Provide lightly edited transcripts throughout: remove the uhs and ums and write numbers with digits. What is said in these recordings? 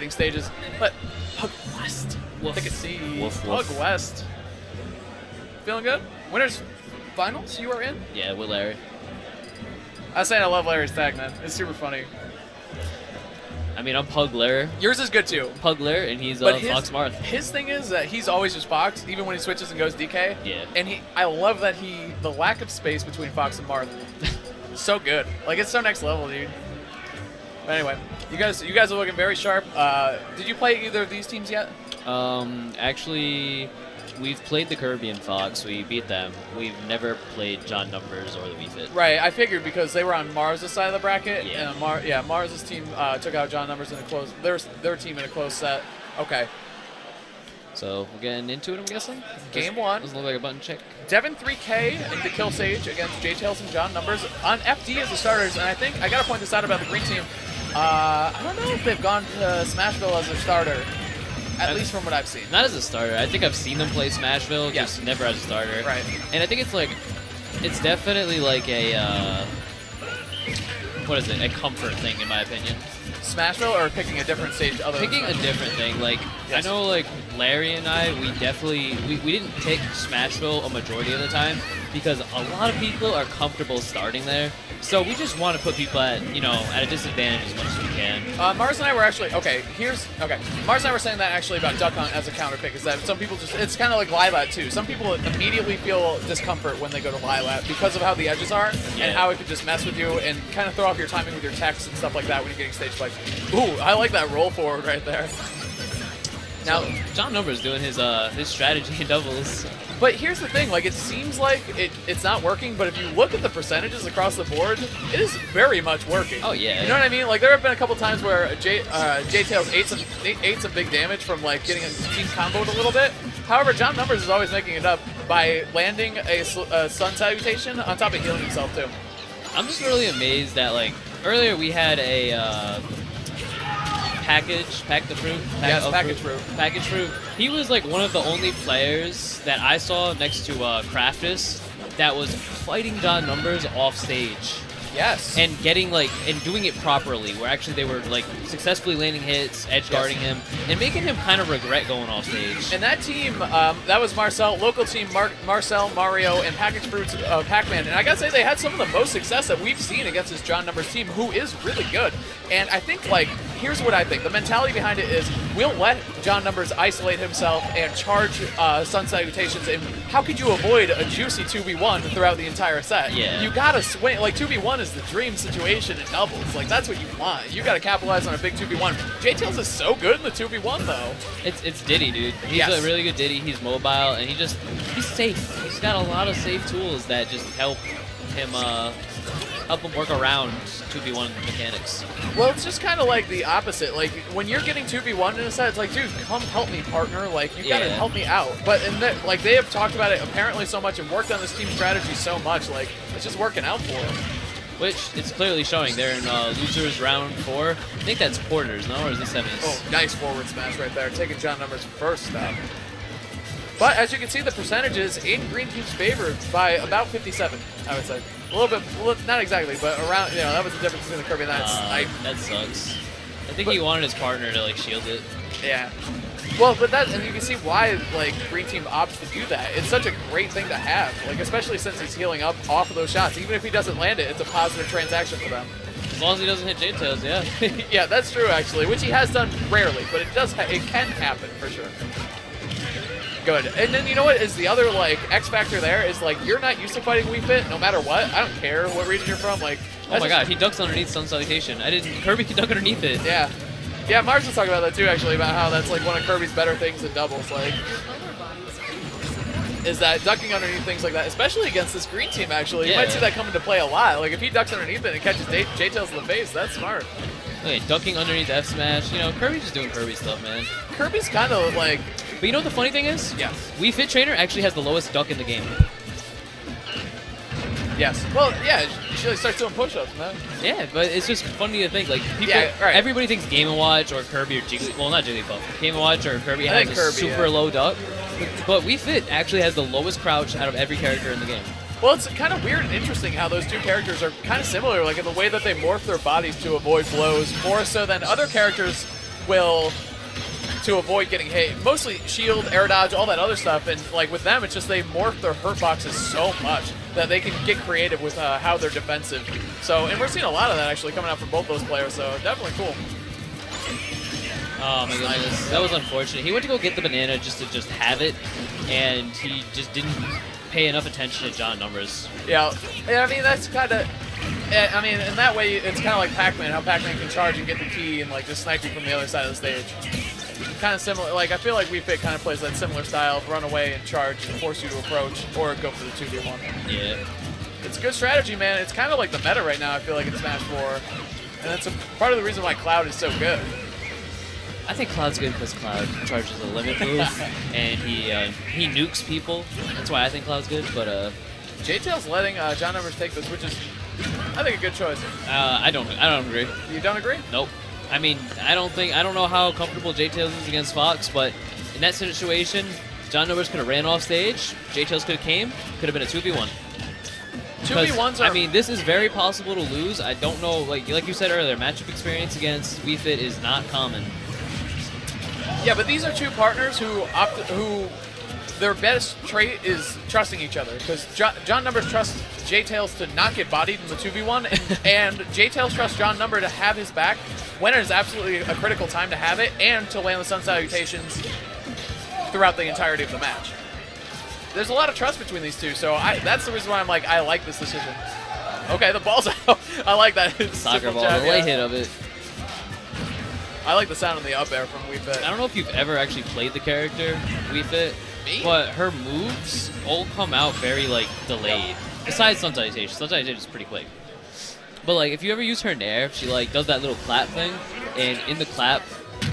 stages. But Pug West, Woof. take a seat. Woof, Pug woof. West, feeling good. Winners finals, you are in. Yeah, with Larry. I was saying I love Larry's tag, man. It's super funny. I mean, I'm Pug Larry. Yours is good too. Pug Larry, and he's But Fox Marth. his thing is that he's always just Fox, even when he switches and goes DK. Yeah. And I love that the lack of space between Fox and Marth, so good. Like it's so next level, dude. But anyway, you guys are looking very sharp. Did you play either of these teams yet? Actually, we've played the Kirby and Fox. We beat them. We've never played John Numbers or the WFT. Right, I figured because they were on Mars' side of the bracket. Yeah. And Mars' team took out John Numbers in a close. Their team in a close set. Okay. So we're getting into it, I'm guessing? Game one. Doesn't look like a button check. Deven3000 and dekillsage against Jtails and John Numbers on FD as the starters. And I think I gotta point this out about the green team. I don't know if they've gone to Smashville as their starter. At least from what I've seen. Not as a starter. I think I've seen them play Smashville, Yes. just never as a starter. Right. And I think it's definitely like a, what is it? A comfort thing, in my opinion. Smashville or picking a different stage other than Picking a Smashville? different thing. Like, Yes. I know, like, Larry and I, we definitely, we didn't pick Smashville a majority of the time because a lot of people are comfortable starting there. So we just want to put people at a disadvantage as much as we can. Mars and I were actually, Mars and I were saying that actually about Duck Hunt as a counter pick, is that some people it's kind of like Lilat too. Some people immediately feel discomfort when they go to Lilat because of how the edges are Yeah. and how it could just mess with you and kind of throw off your timing with your text and stuff like that when you're getting stage play. Ooh, I like that roll forward right there. Now, So, John Numbers doing his strategy in doubles. but here's the thing, like it seems like it's not working, but if you look at the percentages across the board, it is very much working. Oh, yeah. You know what I mean? Like there have been a couple times where Jtails ate some big damage from like getting a team comboed a little bit. However, John Numbers is always making it up by landing a sun salutation on top of healing himself too. I'm just really amazed that, like, earlier we had a package fruit. He was like one of the only players that I saw next to Craftus that was fighting John Numbers off stage Yes. and getting and doing it properly, where actually they were like successfully landing hits, edge guarding him, and making him kind of regret going off stage. And that team, that was Marcel, local team, Marcel, Mario, and Package Fruits Pac-Man. And I gotta say, they had some of the most success that we've seen against this John Numbers team, who is really good. And I think, like, here's what I think. The mentality behind it is, we'll let John Numbers isolate himself and charge Sun Salutations, and how could you avoid a juicy 2v1 throughout the entire set? Yeah. You gotta swing, like, 2v1 is the dream situation in doubles. Like, that's what you want. You gotta capitalize on a big 2v1. Jtails is so good in the 2v1, though. It's Diddy, dude. He's Yes. a really good Diddy. He's mobile, and he's safe. He's got a lot of safe tools that just help him work around 2v1 mechanics. Well, it's just kind of like the opposite. Like, when you're getting 2v1 in a set, it's like, dude, come help me, partner. Like, you gotta Yeah. help me out. But like, they have talked about it apparently so much and worked on this team strategy so much. Like, it's just working out for them. Which it's clearly showing. They're in losers round 4. I think that's quarters, no? Or is it semis? Oh, nice forward smash right there. Taking John Numbers' first stop. But as you can see, the percentages in green team's favor by about 57, I would say. A little bit, not exactly, but around, that was the difference between the Kirby and that. That sucks. I think he wanted his partner to shield it. Yeah. Well, but and you can see why, like, green team opts to do that. It's such a great thing to have, like, especially since he's healing up off of those shots. Even if he doesn't land it, it's a positive transaction for them. As long as he doesn't hit Jtails, yeah. Yeah, that's true, actually, which he has done rarely, but it can happen for sure. Good. And then you know what is the other, like, X factor there is, like, you're not used to fighting Wii Fit no matter what. I don't care what region you're from. Like, Oh my god, he ducks underneath Sun Salutation. Kirby can duck underneath it. Yeah. Yeah, Mars was talking about that too, actually, about how that's, like, one of Kirby's better things in doubles, like, is that ducking underneath things like that, especially against this green team, actually. You might see that come into play a lot. Like, if he ducks underneath it and catches Jtails in the face, that's smart. Okay, ducking underneath F smash. Kirby's just doing Kirby stuff, man. Kirby's kind of, like... But you know what the funny thing is? Yes. Wii Fit Trainer actually has the lowest duck in the game. Yes. Well, yeah, she like, starts doing push-ups, man. Yeah, but it's just funny to think, like, people, right. everybody thinks Game & Watch or Kirby or Jiggly, well, not Jigglypuff, Game & Watch or Kirby I has think a Kirby, super low duck, but Wii Fit actually has the lowest crouch out of every character in the game. Well, it's kind of weird and interesting how those two characters are kind of similar, like in the way that they morph their bodies to avoid blows, more so than other characters will, to avoid getting hit, mostly shield, air dodge, all that other stuff. And like with them, it's just they morph their hurt boxes so much that they can get creative with how they're defensive. So, and we're seeing a lot of that actually coming out from both those players. So definitely cool. Oh my goodness, that was unfortunate. He went to go get the banana just to have it, and he just didn't pay enough attention to John Numbers. Yeah, I mean that's kind of. I mean, in that way, it's kind of like Pac-Man. How Pac-Man can charge and get the key and like just snipe you from the other side of the stage. Kind of similar. Like I feel like Wii Fit kind of plays that similar style of run away and charge and force you to approach or go for the 2v1. Yeah. It's a good strategy, man. It's kind of like the meta right now. I feel like in Smash 4, and that's part of the reason why Cloud is so good. I think Cloud's good because Cloud charges a limit move, and he nukes people. That's why I think Cloud's good. But Jtails letting John Numbers take this, which is, I think, a good choice. I don't agree. You don't agree? Nope. I mean, I don't know how comfortable Jtails is against Fox, but in that situation, John Numbers could have ran off stage. Jtails could have came. Could have been a 2v1. 2v1s are... I mean, this is very possible to lose. I don't know, like you said earlier, matchup experience against Wii Fit is not common. Yeah, but these are two partners who their best trait is trusting each other. Because John Numbers trusts Jtails to not get bodied in the 2v1, and Jtails trusts John Number to have his back when it is absolutely a critical time to have it, and to land the Sun Salutations throughout the entirety of the match. There's a lot of trust between these two, so that's the reason why I'm like, I like this decision. Okay, the ball's out. I like that. Soccer ball, the late hit of it. I like the sound of the up air from Wii Fit. I don't know if you've ever actually played the character Wii Fit, but her moves all come out very like delayed. Besides Sun Salutation. Sun Salutation is pretty quick. But like if you ever use her Nair, she like does that little clap thing, and in the clap,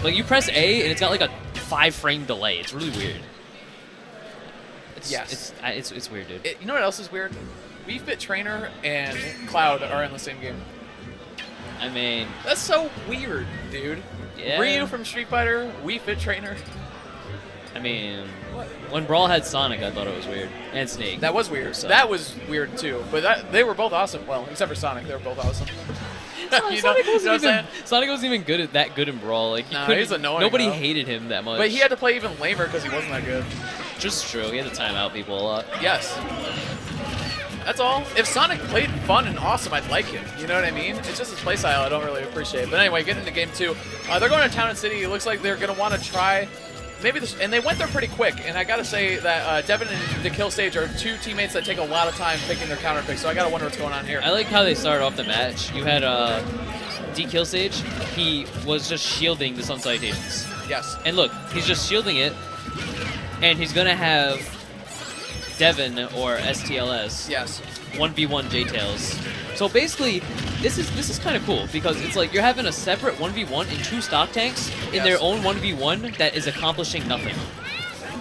like you press A and it's got like a 5-frame delay. It's really weird. It's weird, dude. You know what else is weird? Wii Fit Trainer and Cloud are in the same game. I mean, that's so weird, dude. Yeah. Ryu from Street Fighter, Wii Fit Trainer. I mean, when Brawl had Sonic, I thought it was weird. And Snake. That was weird. So. That was weird too. But they were both awesome. Well, except for Sonic, they were both awesome. Sonic wasn't even that good in Brawl. Like he's annoying. Nobody hated him that much. But he had to play even lamer because he wasn't that good. Just true. He had to time out people a lot. Yes. That's all. If Sonic played fun and awesome, I'd like him. You know what I mean? It's just his playstyle I don't really appreciate. But anyway, getting into game 2. They're going to Town and City. It looks like they're going to want to try maybe this, and they went there pretty quick. And I got to say that Deven and dekillsage are two teammates that take a lot of time picking their counter picks. So I got to wonder what's going on here. I like how they started off the match. You had dekillsage. He was just shielding the Sun Salutations. Yes. And look, he's just shielding it, and he's going to have Deven or STLS. Yes. 1v1 Jtails. So basically, this is kind of cool because it's like you're having a separate 1v1 and 2 stock tanks in their own 1v1 that is accomplishing nothing.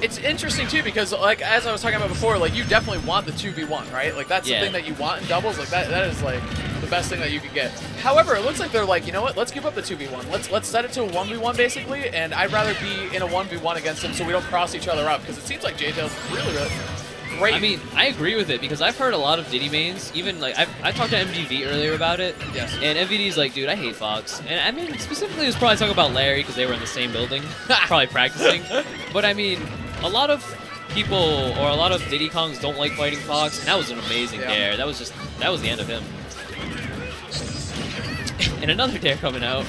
It's interesting too because like as I was talking about before, like you definitely want the 2v1, right? Like that's the thing that you want in doubles. Like that is like the best thing that you could get. However, it looks like they're like, you know what? Let's give up the 2v1. Let's set it to a 1v1 basically, and I'd rather be in a 1v1 against them so we don't cross each other up because it seems like Jtails really great. I mean, I agree with it because I've heard a lot of Diddy mains. Even like I talked to MGV earlier about it. Yes. And MVD's like, dude, I hate Fox. And I mean, specifically, he was probably talking about Larry because they were in the same building, probably practicing. But I mean, a lot of people or a lot of Diddy Kongs don't like fighting Fox, and that was an amazing dare. That was the end of him. And another dare coming out.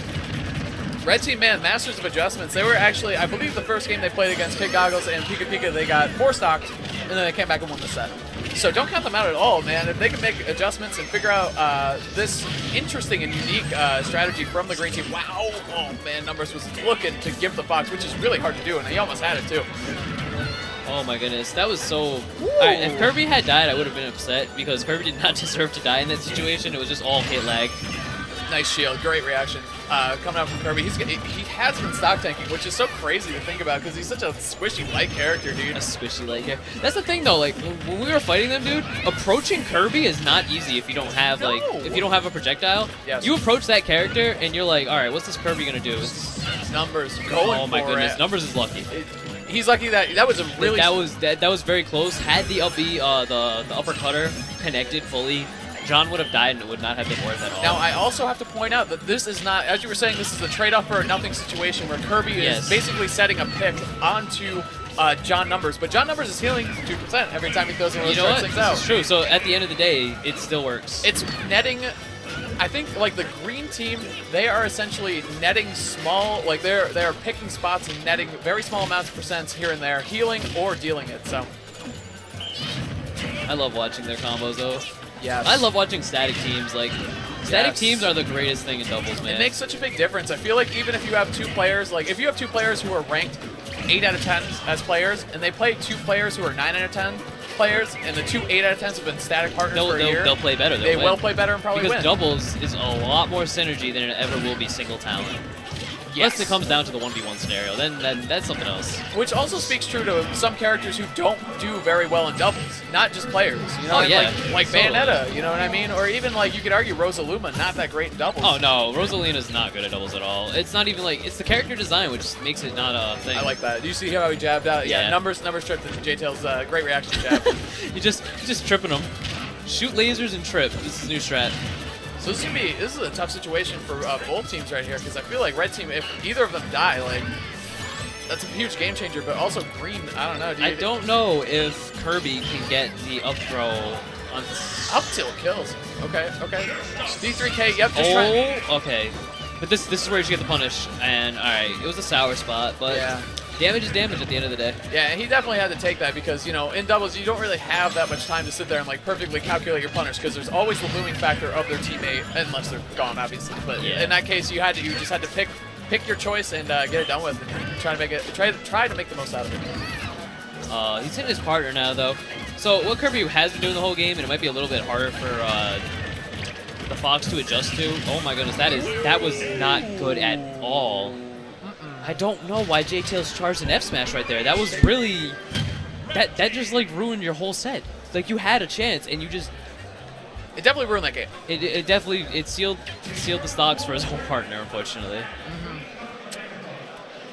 Red Team, man, masters of adjustments. They were actually, I believe the first game they played against Kid Goggles and Pika Pika, they got 4-stocked, and then they came back and won the set. So don't count them out at all, man. If they can make adjustments and figure out this interesting and unique strategy from the green team, wow. Oh, man, Numbers was looking to give the Fox, which is really hard to do, and he almost had it, too. Oh, my goodness. That was so... All right, if Kirby had died, I would have been upset because Kirby did not deserve to die in that situation. It was just all hit lag. Nice shield. Great reaction. Coming out from Kirby. He has been stock tanking, which is so crazy to think about because he's such a squishy light character, dude. A squishy light character. That's the thing, though. Like when we were fighting them, dude, approaching Kirby is not easy if you don't have if you don't have a projectile. Yes. You approach that character and you're like, all right, what's this Kirby gonna do? Numbers going Oh my for goodness, it. Numbers is lucky. He's lucky that was a really that was very close. Had the up B, the uppercutter connected fully. John would have died and it would not have been worth it at all. Now, I also have to point out that this is not, as you were saying, this is a trade-off for a nothing situation where Kirby is basically setting a pick onto John Numbers, but John Numbers is healing 2% every time he throws one of those things out. This is true. So at the end of the day, it still works. It's netting. I think like the green team, they are essentially netting small, like they are picking spots and netting very small amounts of percents here and there, healing or dealing it. So I love watching their combos though. Yeah, I love watching static teams. Like static teams are the greatest thing in doubles, man. It makes such a big difference. I feel like even if you have two players, like if you have two players who are ranked 8 out of 10 as players, and they play two players who are 9 out of 10 players, and the two 8 out of 10s have been static partners for a year, they'll play better. They will play better and probably win. Because doubles is a lot more synergy than it ever will be single talent. Unless it comes down to the 1v1 scenario, then that's something else. Which also speaks true to some characters who don't do very well in doubles, not just players. You know, like Bayonetta, you know what I mean? Or even like you could argue Rosaluma, not that great in doubles. Oh no, Rosalina's not good at doubles at all. It's not even like, it's the character design which makes it not a thing. I like that. Do you see how he jabbed out? Yeah, numbers tripped into Jtails. Great reaction jab. You're just tripping them. Shoot lasers and trip. This is new strat. So this is a tough situation for both teams right here, because I feel like red team, if either of them die, like that's a huge game changer. But also green, I don't know. I don't know if Kirby can get the up throw on up tilt kills. Okay. D3K. Yep. Just trying. Okay. But this is where you should get the punish. And all right, it was a sour spot, but yeah. Damage is damage at the end of the day. Yeah, and he definitely had to take that because, you know, in doubles, you don't really have that much time to sit there and, like, perfectly calculate your punish because there's always the looming factor of their teammate, unless they're gone, obviously. But in that case, you just had to pick your choice and get it done with and try to make the most out of it. He's hitting his partner now, though. So what Kirby has been doing the whole game, and it might be a little bit harder for the Fox to adjust to. Oh my goodness, that was not good at all. I don't know why Jtails charged an F smash right there. That was really that just like ruined your whole set. Like you had a chance and you just it definitely ruined that game. It definitely sealed the stocks for his whole partner, unfortunately.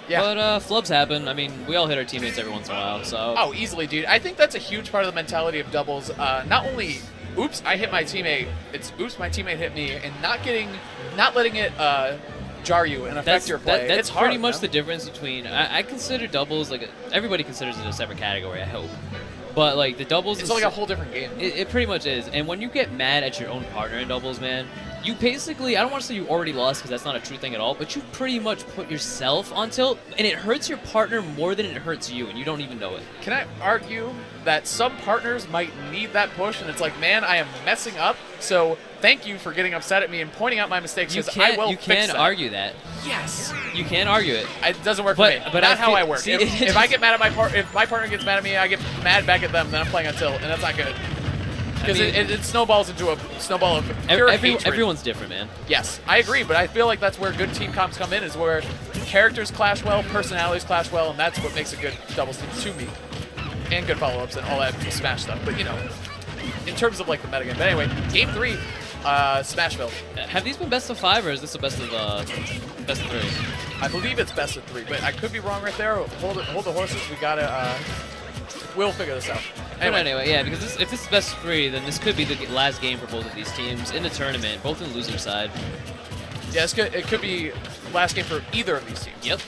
Yeah. But flubs happen. I mean, we all hit our teammates every once in a while, so. Oh, easily, dude. I think that's a huge part of the mentality of doubles. Not only oops, I hit my teammate. It's oops, my teammate hit me, and not letting it jar you and affect your play. That's it's hard, pretty much the difference between. I consider doubles like everybody considers it a separate category. I hope, but like the doubles, it's like a whole different game. It pretty much is. And when you get mad at your own partner in doubles, man, you basically, I don't want to say you already lost because that's not a true thing at all, but you pretty much put yourself on tilt, and it hurts your partner more than it hurts you, and you don't even know it. Can I argue that some partners might need that push, and it's like, man, I am messing up, so thank you for getting upset at me and pointing out my mistakes, because I will fix that. You can argue that. Yes. You can argue it. It doesn't work for me. But not how I work. If I get mad at if my partner gets mad at me, I get mad back at them, then I'm playing on tilt, and that's not good. Because it snowballs into a snowball of pure hatred. Everyone's different, man. Yes, I agree, but I feel like that's where good team comps come in, is where characters clash well, personalities clash well, and that's what makes a good doubles team to me. And good follow-ups and all that Smash stuff. But, you know, in terms of, like, the metagame. But anyway, Game 3, Smashville. Have these been best of 5, or is this a best of 3? I believe it's best of 3, but I could be wrong right there. Hold the horses. We gotta, we'll figure this out. Anyway, yeah, because if this is best of 3, then this could be the last game for both of these teams in the tournament, both in the loser side. Yeah, it could be last game for either of these teams. Yep.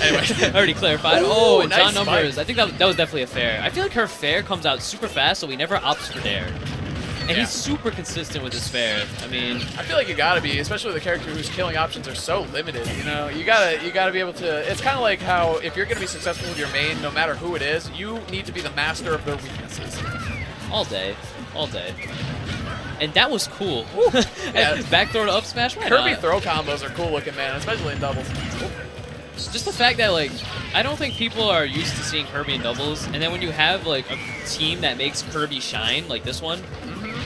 Anyway, already clarified. Oh, and nice John Numbers. I think that was definitely a fair. I feel like her fair comes out super fast, so he never opts for dare. And he's super consistent with his fair. I mean, I feel like you gotta be, especially with a character whose killing options are so limited. You know, you gotta be able to. It's kind of like how if you're gonna be successful with your main, no matter who it is, you need to be the master of their weaknesses. All day, all day. And that was cool. Yeah. Backdoor to up smash. Kirby throw combos are cool looking, man, especially in doubles. Just the fact that, like, I don't think people are used to seeing Kirby in doubles, and then when you have, like, a team that makes Kirby shine, like this one,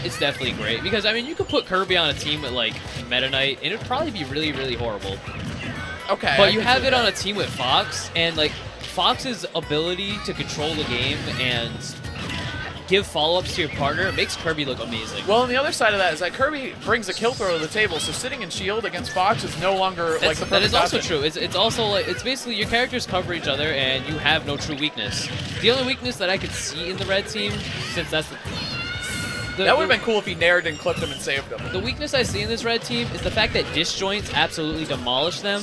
it's definitely great. Because, I mean, you could put Kirby on a team with, like, Meta Knight, and it would probably be really, really horrible. Okay. But you have it on a team with Fox, and, like, Fox's ability to control the game and give follow-ups to your partner makes Kirby look amazing. Well, on the other side of that is that Kirby brings a kill throw to the table, so sitting in shield against Fox is no longer like the perfect That is also option. true. It's also like, it's basically your characters cover each other and you have no true weakness. The only weakness that I could see in the red team, since that's the That would have been cool if he nared and clipped him and saved him. The weakness I see in this red team is the fact that disjoints absolutely demolish them.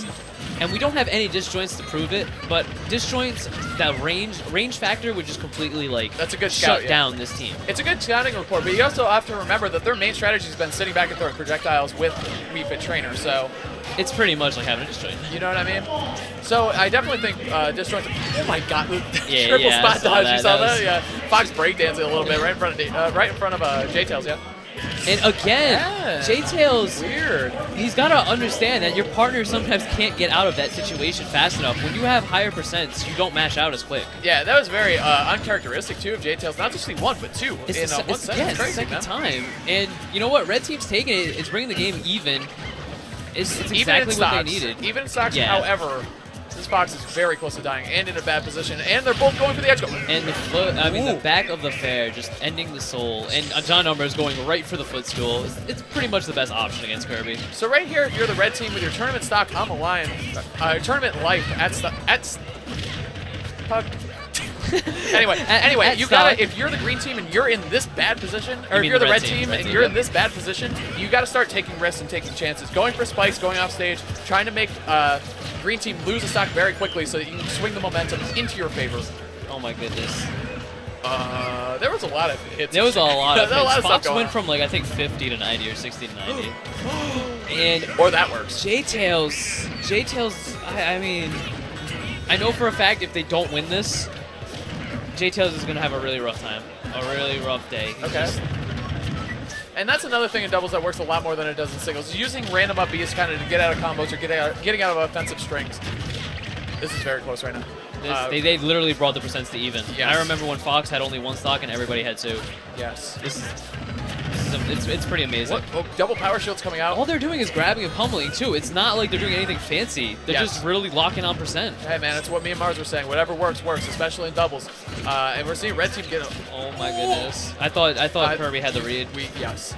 And we don't have any disjoints to prove it, but disjoints, that range factor would just completely like That's a good scout, shut down this team. It's a good scouting report, but you also have to remember that their main strategy has been sitting back and throwing projectiles with Wii Fit Trainer, so It's pretty much like having a disjoint. you know what I mean? So I definitely think disjoints. Oh my God! Yeah, Triple yeah, I spot saw dodge. that. You saw That that? was- Yeah. Fox breakdancing a little bit right in front of Jtails. Yeah. And again, Yeah. Jtails, Weird. he's got to understand that your partner sometimes can't get out of that situation fast enough. When you have higher percents, you don't mash out as quick. Yeah, that was very uncharacteristic too of Jtails. Not just one, but two It's in the, one it's, set. yeah, It's it's the crazy, second man. time. And you know what? Red team's taking it. It's bringing the game even. It's Even exactly in what stocks. they needed. Even in stocks, Yeah. however, this Fox is very close to dying and in a bad position, and they're both going for the edge guard. And the foot, I mean, the Ooh. back of the fair, just ending the soul. And John Numbers going right for the footstool. It's pretty much the best option against Kirby. So right here, if you're the red team with your tournament stock on the line, tournament life anyway, at you stock. gotta, if you're the green team and you're in this bad position, or if mean you're the the red red team, team red and team, you're yeah. in this bad position, you gotta start taking risks and taking chances. Going for spikes, going off stage, trying to make green team lose a stock very quickly so that you can swing the momentum into your favor. Oh my goodness. There was a lot of hits. There was a lot of There was a lot hits. of stuff Fox going went on. from like I think 50 to 90 or 60 to 90. And Or that works. Jtails, I mean, I know for a fact if they don't win this, Jtails is going to have a really rough time. A really rough day. He's Okay. just- And that's another thing in doubles that works a lot more than it does in singles. Using random up Bs kind of to get out of combos or getting out of offensive strings. This is very close right now. they literally brought the percents to even. Yes. I remember when Fox had only one stock and everybody had two. Yes. It's pretty amazing. What? Oh, double power shields coming out. All they're doing is grabbing and pummeling too. It's not like they're doing anything fancy. They're Yes. just really locking on percent. Hey man, it's what me and Mars were saying. Whatever works, works, especially in doubles. And we're seeing red team get. Oh my goodness! I thought Kirby had the read. Yes.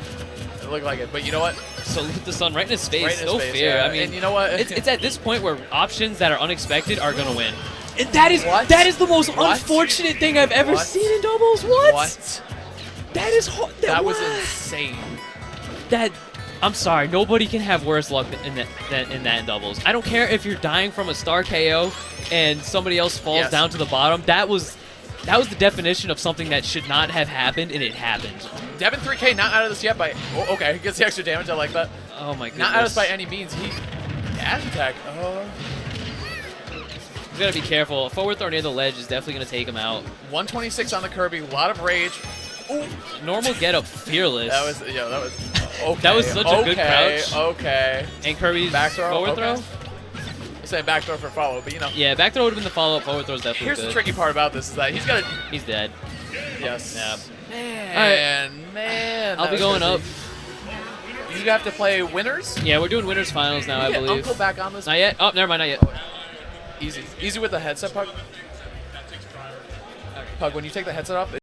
It looked like it, but you know what? Salute the sun right in his face. Right in his No face, fear. yeah. I mean, And you know what? it's at this point where options that are unexpected are gonna win. And that is the most What? unfortunate thing I've ever What? seen in doubles. What? What? That is That was insane. I'm sorry, nobody can have worse luck in that in doubles. I don't care if you're dying from a star KO and somebody else falls Yes. down to the bottom. That was the definition of something that should not have happened, and it happened. Deven3000 not out of this yet by. Oh, okay, he gets the extra damage. I like that. Oh my goodness. Not out of this by any means. He dash attack. You gotta be careful. A forward throw near the ledge is definitely gonna take him out. 126 on the Kirby. A lot of rage. Ooh. Normal get up, fearless. That was okay. That was such a good crouch. Okay. And Kirby's Back throw. forward Okay. throw. I said back throw for follow, but you know. Yeah, back throw would have been the follow up. Forward throw is definitely Here's good. the tricky part about this is that he's got to. He's dead. Yes. Yeah. Man. I'll that be was going up. You have to play winners. Yeah, we're doing winners finals now, I Get believe. Uncle back on this. Not yet. Oh, never mind. Not yet. Easy with the headset, Pug. Pug, when you take the headset off,